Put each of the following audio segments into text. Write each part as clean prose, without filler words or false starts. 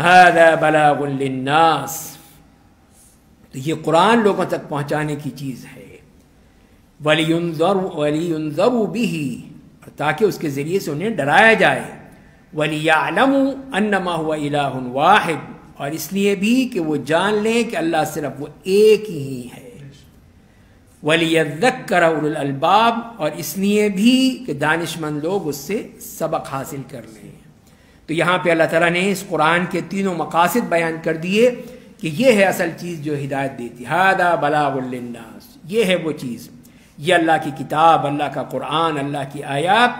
ھذا بلاغ للناس، تو یہ قرآن لوگوں تک پہنچانے کی چیز ہے، وَلِيُنذَرُوا بِهِ، تاکہ اس کے ذریعے سے انہیں ڈرایا جائے، وَلِيَعْلَمُوا أَنَّمَا هُوَ إِلَٰهٌ وَاحِدٌ، اور اس لیے بھی کہ وہ جان لیں کہ اللہ صرف وہ ایک ہی ہے، وَلِيَذَّكَّرَ أُولُو الْأَلْبَابِ، اور اس لیے بھی کہ دانش مند لوگ اس سے سبق حاصل کر لیں۔ تو یہاں پہ اللہ تعالیٰ نے اس قرآن کے تینوں مقاصد بیان کر دیے کہ یہ ہے اصل چیز جو ہدایت دیتی، ھذا بلاغ للناس، یہ ہے وہ چیز، یہ اللہ کی کتاب، اللہ کا قرآن، اللہ کی آیات،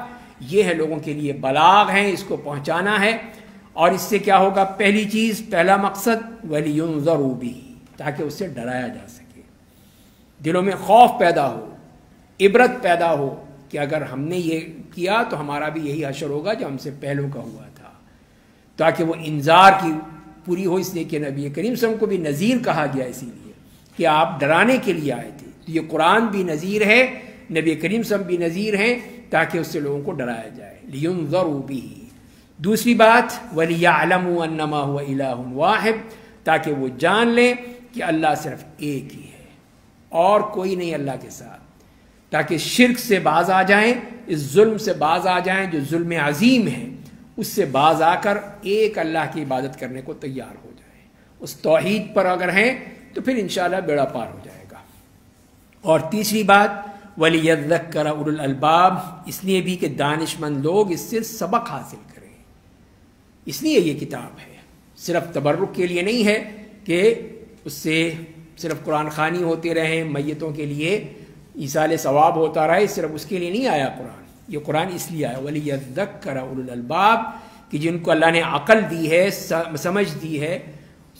یہ ہے لوگوں کے لیے بلاغ ہیں، اس کو پہنچانا ہے۔ اور اس سے کیا ہوگا؟ پہلی چیز، پہلا مقصد وَلِيُنذَرُوا بِهِ، تاکہ اس سے ڈرایا جا سکے، دلوں میں خوف پیدا ہو، عبرت پیدا ہو کہ اگر ہم نے یہ کیا تو ہمارا بھی یہی حشر ہوگا جو ہم سے پہلوں کا ہوا تھا، تاکہ وہ انذار کی پوری ہو۔ اس لیے کہ نبی کریم صلی اللہ علیہ وسلم کو بھی نذیر کہا گیا، اسی لیے کہ آپ ڈرانے کے لیے آئے تھے، تو یہ قرآن بھی نذیر ہے، نبی کریم صلی اللہ علیہ وسلم بھی نذیر ہیں، تاکہ اس سے لوگوں کو ڈرایا جائے، لِيُنذَرُوا بِهِ۔ دوسری بات، وَلِيَعْلَمُوا أَنَّمَا هُوَ إِلَٰهٌ وَاحِدٌ، تاکہ وہ جان لیں کہ اللہ صرف ایک ہی ہے اور کوئی نہیں اللہ کے ساتھ، تاکہ شرک سے باز آ جائیں، اس ظلم سے باز آ جائیں جو ظلم عظیم ہے، اس سے باز آ کر ایک اللہ کی عبادت کرنے کو تیار ہو جائیں۔ اس توحید پر اگر ہیں تو پھر انشاءاللہ بیڑا پار ہو جائے گا۔ اور تیسری بات، وَلِيَذَّكَّرَ أُولُو الْأَلْبَابِ، اس لیے بھی کہ دانش مند لوگ اس سے سبق حاصل کریں، اس لیے یہ کتاب ہے، صرف تبرک کے لیے نہیں ہے کہ اس سے صرف قرآن خوانی ہوتے رہیں، میتوں کے لیے ایصال ثواب ہوتا رہے، صرف اس کے لیے نہیں آیا قرآن، یہ قرآن اس لیے آیا وَلِيَذَّكَّرَ أُولُو الْأَلْبَابِ، کہ جن کو اللہ نے عقل دی ہے، سمجھ دی ہے،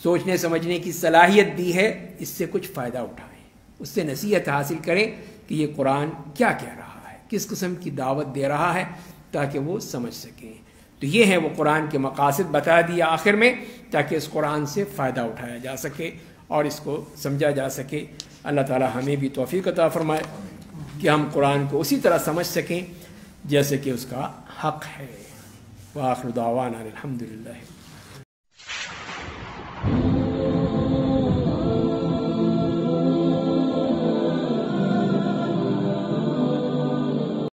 سوچنے سمجھنے کی صلاحیت دی ہے، اس سے کچھ فائدہ اٹھائیں، اس سے نصیحت حاصل کریں کہ یہ قرآن کیا کہہ رہا ہے، کس قسم کی دعوت دے رہا ہے، تاکہ وہ سمجھ سکیں۔ تو یہ ہے وہ قرآن کے مقاصد بتا دیا آخر میں، تاکہ اس قرآن سے فائدہ اٹھایا جا سکے اور اس کو سمجھا جا سکے۔ اللہ تعالی ہمیں بھی توفیق عطا فرمائے کہ ہم قرآن کو اسی طرح سمجھ سکیں جیسے کہ اس کا حق ہے۔ وآخر دعوانا الحمدللہ۔